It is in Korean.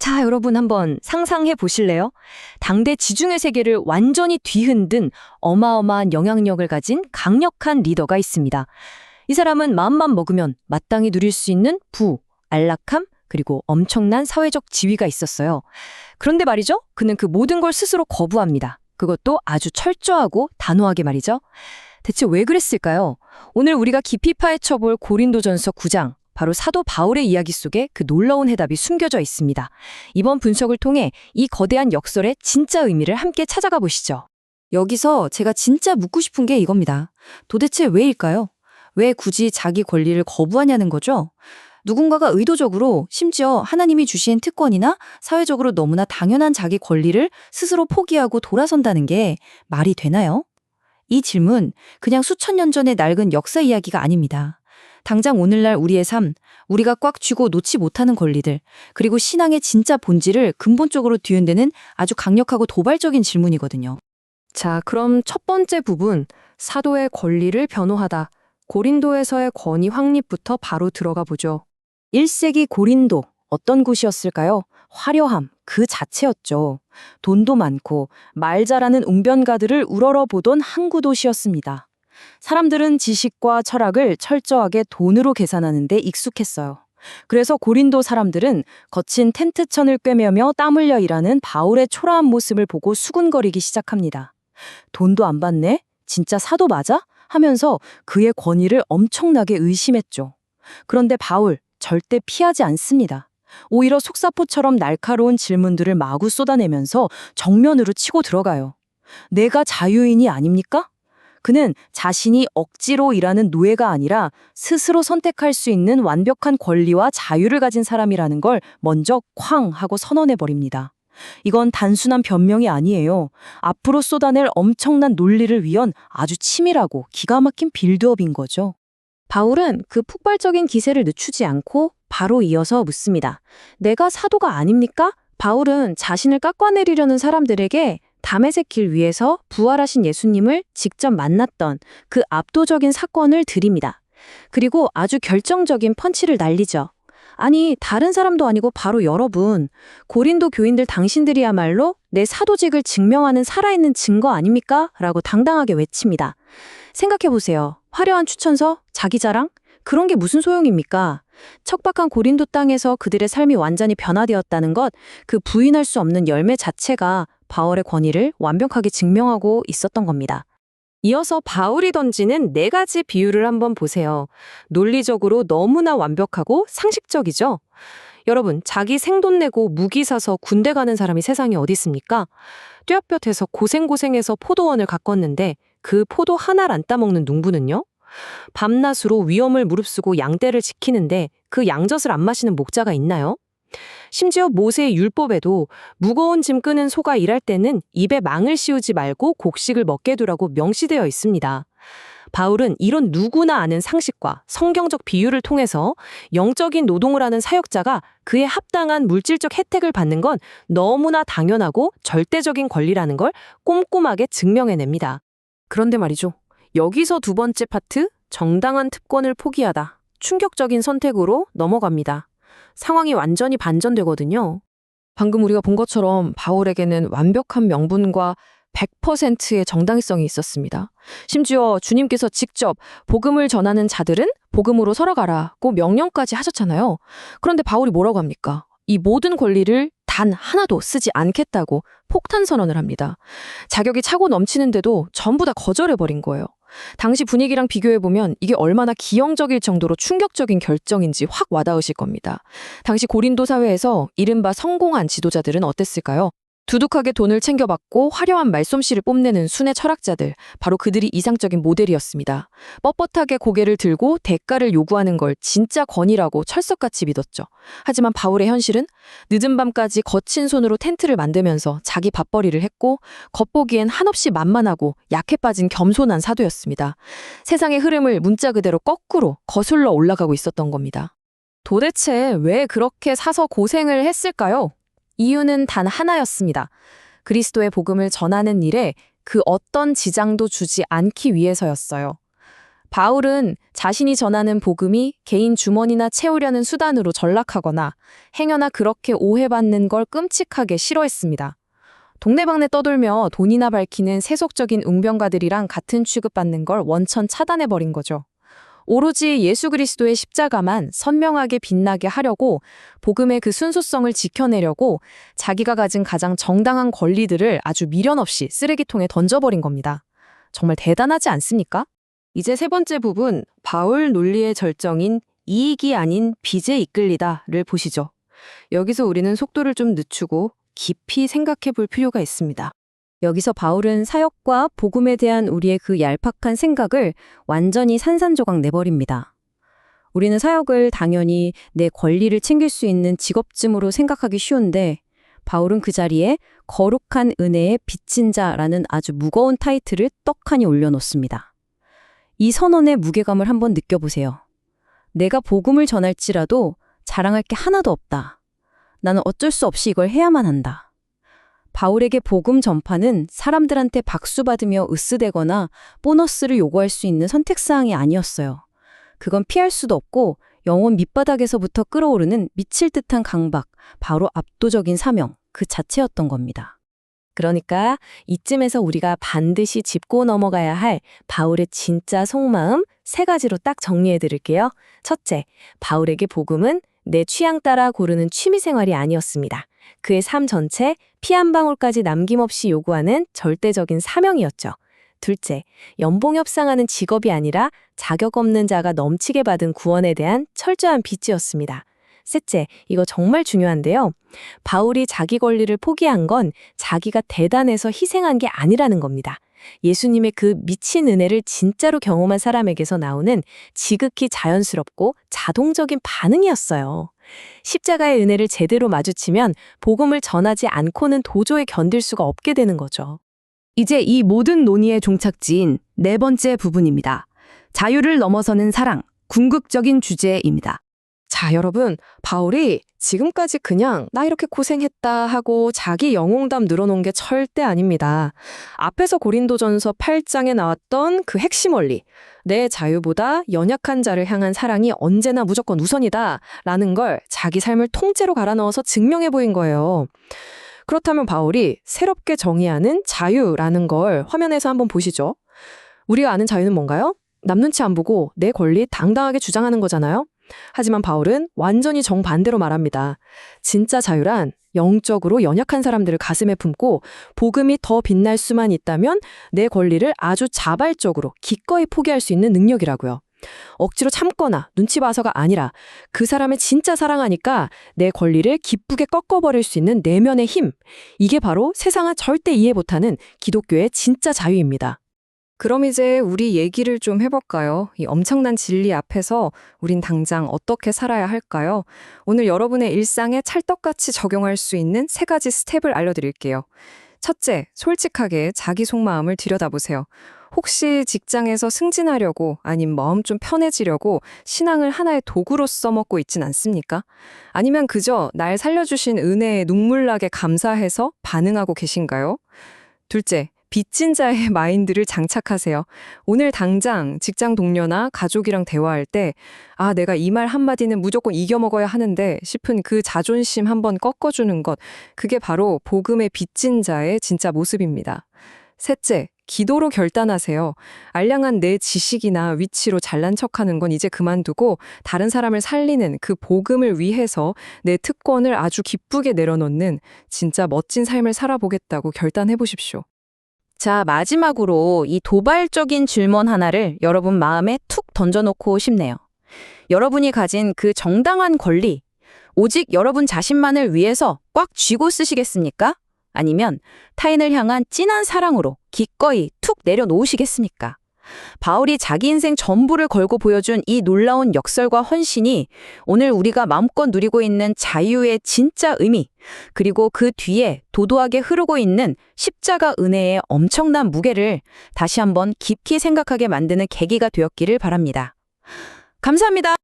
자, 여러분 한번 상상해 보실래요? 당대 지중해 세계를 완전히 뒤흔든 어마어마한 영향력을 가진 강력한 리더가 있습니다. 이 사람은 마음만 먹으면 마땅히 누릴 수 있는 안락함, 그리고 엄청난 사회적 지위가 있었어요. 그런데 말이죠, 그는 그 모든 걸 스스로 거부합니다. 그것도 아주 철저하고 단호하게 말이죠. 대체 왜 그랬을까요? 오늘 우리가 깊이 파헤쳐볼 고린도전서 9장, 바로 사도 바울의 이야기 속에 그 놀라운 해답이 숨겨져 있습니다. 이번 분석을 통해 이 거대한 역설의 진짜 의미를 함께 찾아가 보시죠. 여기서 제가 진짜 묻고 싶은 게 이겁니다. 도대체 왜일까요? 왜 굳이 자기 권리를 거부하냐는 거죠? 누군가가 의도적으로 심지어 하나님이 주신 특권이나 사회적으로 너무나 당연한 자기 권리를 스스로 포기하고 돌아선다는 게 말이 되나요? 이 질문, 그냥 수천 년 전의 낡은 역사 이야기가 아닙니다. 당장 오늘날 우리의 삶, 우리가 꽉 쥐고 놓지 못하는 권리들, 그리고 신앙의 진짜 본질을 근본적으로 뒤흔드는 아주 강력하고 도발적인 질문이거든요. 자, 그럼 첫 번째 부분, 사도의 권리를 변호하다. 고린도에서의 권위 확립부터 바로 들어가 보죠. 1세기 고린도, 어떤 곳이었을까요? 화려함, 그 자체였죠. 돈도 많고 말 잘하는 웅변가들을 우러러보던 항구 도시였습니다. 사람들은 지식과 철학을 철저하게 돈으로 계산하는 데 익숙했어요. 그래서 고린도 사람들은 거친 텐트천을 꿰매며 땀 흘려 일하는 바울의 초라한 모습을 보고 수군거리기 시작합니다. 돈도 안 받네? 진짜 사도 맞아? 하면서 그의 권위를 엄청나게 의심했죠. 그런데 바울, 절대 피하지 않습니다. 오히려 속사포처럼 날카로운 질문들을 마구 쏟아내면서 정면으로 치고 들어가요. 내가 자유인이 아닙니까? 그는 자신이 억지로 일하는 노예가 아니라 스스로 선택할 수 있는 완벽한 권리와 자유를 가진 사람이라는 걸 먼저 쾅 하고 선언해버립니다. 이건 단순한 변명이 아니에요. 앞으로 쏟아낼 엄청난 논리를 위한 아주 치밀하고 기가 막힌 빌드업인 거죠. 바울은 그 폭발적인 기세를 늦추지 않고 바로 이어서 묻습니다. 내가 사도가 아닙니까? 바울은 자신을 깎아내리려는 사람들에게 다메섹 길 위에서 부활하신 예수님을 직접 만났던 그 압도적인 사건을 드립니다. 그리고 아주 결정적인 펀치를 날리죠. 아니, 다른 사람도 아니고 바로 여러분, 고린도 교인들 당신들이야말로 내 사도직을 증명하는 살아있는 증거 아닙니까? 라고 당당하게 외칩니다. 생각해보세요. 화려한 추천서, 자기 자랑? 그런 게 무슨 소용입니까? 척박한 고린도 땅에서 그들의 삶이 완전히 변화되었다는 것, 그 부인할 수 없는 열매 자체가 바울의 권위를 완벽하게 증명하고 있었던 겁니다. 이어서 바울이 던지는 4가지 비유를 한번 보세요. 논리적으로 너무나 완벽하고 상식적이죠? 여러분, 자기 생돈 내고 무기 사서 군대 가는 사람이 세상에 어디 있습니까? 뙤볕에서 고생해서 포도원을 가꿨는데 그 포도 하나를 안 따먹는 농부는요? 밤낮으로 위험을 무릅쓰고 양떼를 지키는데 그 양젖을 안 마시는 목자가 있나요? 심지어 모세의 율법에도 무거운 짐 끄는 소가 일할 때는 입에 망을 씌우지 말고 곡식을 먹게 두라고 명시되어 있습니다. 바울은 이런 누구나 아는 상식과 성경적 비유를 통해서 영적인 노동을 하는 사역자가 그에 합당한 물질적 혜택을 받는 건 너무나 당연하고 절대적인 권리라는 걸 꼼꼼하게 증명해냅니다. 그런데 말이죠. 여기서 두 번째 파트, 정당한 특권을 포기하다. 충격적인 선택으로 넘어갑니다. 상황이 완전히 반전되거든요. 방금 우리가 본 것처럼 바울에게는 완벽한 명분과 100%의 정당성이 있었습니다. 심지어 주님께서 직접 복음을 전하는 자들은 복음으로 서러가라고 명령까지 하셨잖아요. 그런데 바울이 뭐라고 합니까? 이 모든 권리를 단 하나도 쓰지 않겠다고 폭탄 선언을 합니다. 자격이 차고 넘치는데도 전부 다 거절해버린 거예요. 당시 분위기랑 비교해보면 이게 얼마나 기형적일 정도로 충격적인 결정인지 확 와닿으실 겁니다. 당시 고린도 사회에서 이른바 성공한 지도자들은 어땠을까요? 두둑하게 돈을 챙겨받고 화려한 말솜씨를 뽐내는 순회 철학자들, 바로 그들이 이상적인 모델이었습니다. 뻣뻣하게 고개를 들고 대가를 요구하는 걸 진짜 권위라고 철석같이 믿었죠. 하지만 바울의 현실은 늦은 밤까지 거친 손으로 텐트를 만들면서 자기 밥벌이를 했고 겉보기엔 한없이 만만하고 약해 빠진 겸손한 사도였습니다. 세상의 흐름을 문자 그대로 거꾸로 거슬러 올라가고 있었던 겁니다. 도대체 왜 그렇게 사서 고생을 했을까요? 이유는 단 하나였습니다. 그리스도의 복음을 전하는 일에 그 어떤 지장도 주지 않기 위해서였어요. 바울은 자신이 전하는 복음이 개인 주머니나 채우려는 수단으로 전락하거나 행여나 그렇게 오해받는 걸 끔찍하게 싫어했습니다. 동네방네 떠돌며 돈이나 밝히는 세속적인 웅변가들이랑 같은 취급받는 걸 원천 차단해버린 거죠. 오로지 예수 그리스도의 십자가만 선명하게 빛나게 하려고 복음의 그 순수성을 지켜내려고 자기가 가진 가장 정당한 권리들을 아주 미련 없이 쓰레기통에 던져버린 겁니다. 정말 대단하지 않습니까? 이제 세 번째 부분, 바울 논리의 절정인 이익이 아닌 빚에 이끌리다를 보시죠. 여기서 우리는 속도를 좀 늦추고 깊이 생각해 볼 필요가 있습니다. 여기서 바울은 사역과 복음에 대한 우리의 그 얄팍한 생각을 완전히 산산조각 내버립니다. 우리는 사역을 당연히 내 권리를 챙길 수 있는 직업쯤으로 생각하기 쉬운데 바울은 그 자리에 거룩한 은혜의 빚진 자라는 아주 무거운 타이틀을 떡하니 올려놓습니다. 이 선언의 무게감을 한번 느껴보세요. 내가 복음을 전할지라도 자랑할 게 하나도 없다. 나는 어쩔 수 없이 이걸 해야만 한다. 바울에게 복음 전파는 사람들한테 박수 받으며 으스대거나 보너스를 요구할 수 있는 선택사항이 아니었어요. 그건 피할 수도 없고 영혼 밑바닥에서부터 끓어오르는 미칠 듯한 강박, 바로 압도적인 사명, 그 자체였던 겁니다. 그러니까 이쯤에서 우리가 반드시 짚고 넘어가야 할 바울의 진짜 속마음 세 가지로 딱 정리해 드릴게요. 첫째, 바울에게 복음은 내 취향 따라 고르는 취미생활이 아니었습니다. 그의 삶 전체 피 한 방울까지 남김없이 요구하는 절대적인 사명이었죠. 둘째, 연봉 협상하는 직업이 아니라 자격 없는 자가 넘치게 받은 구원에 대한 철저한 빚지였습니다. 셋째, 이거 정말 중요한데요. 바울이 자기 권리를 포기한 건 자기가 대단해서 희생한 게 아니라는 겁니다. 예수님의 그 미친 은혜를 진짜로 경험한 사람에게서 나오는 지극히 자연스럽고 자동적인 반응이었어요. 십자가의 은혜를 제대로 마주치면 복음을 전하지 않고는 도저히 견딜 수가 없게 되는 거죠. 이제 이 모든 논의의 종착지인 네 번째 부분입니다. 자유를 넘어서는 사랑, 궁극적인 주제입니다. 자, 여러분, 바울이 지금까지 그냥 나 이렇게 고생했다 하고 자기 영웅담 늘어놓은 게 절대 아닙니다. 앞에서 고린도전서 8장에 나왔던 그 핵심 원리, 내 자유보다 연약한 자를 향한 사랑이 언제나 무조건 우선이다 라는 걸 자기 삶을 통째로 갈아넣어서 증명해 보인 거예요. 그렇다면 바울이 새롭게 정의하는 자유라는 걸 화면에서 한번 보시죠. 우리가 아는 자유는 뭔가요? 남 눈치 안 보고 내 권리 당당하게 주장하는 거잖아요. 하지만 바울은 완전히 정반대로 말합니다. 진짜 자유란 영적으로 연약한 사람들을 가슴에 품고 복음이 더 빛날 수만 있다면 내 권리를 아주 자발적으로 기꺼이 포기할 수 있는 능력이라고요. 억지로 참거나 눈치 봐서가 아니라 그 사람을 진짜 사랑하니까 내 권리를 기쁘게 꺾어버릴 수 있는 내면의 힘. 이게 바로 세상은 절대 이해 못하는 기독교의 진짜 자유입니다. 그럼 이제 우리 얘기를 좀 해볼까요? 이 엄청난 진리 앞에서 우린 당장 어떻게 살아야 할까요? 오늘 여러분의 일상에 찰떡같이 적용할 수 있는 세 가지 스텝을 알려드릴게요. 첫째, 솔직하게 자기 속마음을 들여다보세요. 혹시 직장에서 승진하려고 아님 마음 좀 편해지려고 신앙을 하나의 도구로 써먹고 있진 않습니까? 아니면 그저 날 살려주신 은혜에 눈물나게 감사해서 반응하고 계신가요? 둘째, 빚진 자의 마인드를 장착하세요. 오늘 당장 직장 동료나 가족이랑 대화할 때 아, 내가 이 말 한마디는 무조건 이겨먹어야 하는데 싶은 그 자존심 한번 꺾어주는 것, 그게 바로 복음의 빚진 자의 진짜 모습입니다. 셋째, 기도로 결단하세요. 알량한 내 지식이나 위치로 잘난 척하는 건 이제 그만두고 다른 사람을 살리는 그 복음을 위해서 내 특권을 아주 기쁘게 내려놓는 진짜 멋진 삶을 살아보겠다고 결단해 보십시오. 자, 마지막으로 이 도발적인 질문 하나를 여러분 마음에 툭 던져놓고 싶네요. 여러분이 가진 그 정당한 권리, 오직 여러분 자신만을 위해서 꽉 쥐고 쓰시겠습니까? 아니면 타인을 향한 진한 사랑으로 기꺼이 툭 내려놓으시겠습니까? 바울이 자기 인생 전부를 걸고 보여준 이 놀라운 역설과 헌신이 오늘 우리가 마음껏 누리고 있는 자유의 진짜 의미, 그리고 그 뒤에 도도하게 흐르고 있는 십자가 은혜의 엄청난 무게를 다시 한번 깊이 생각하게 만드는 계기가 되었기를 바랍니다. 감사합니다.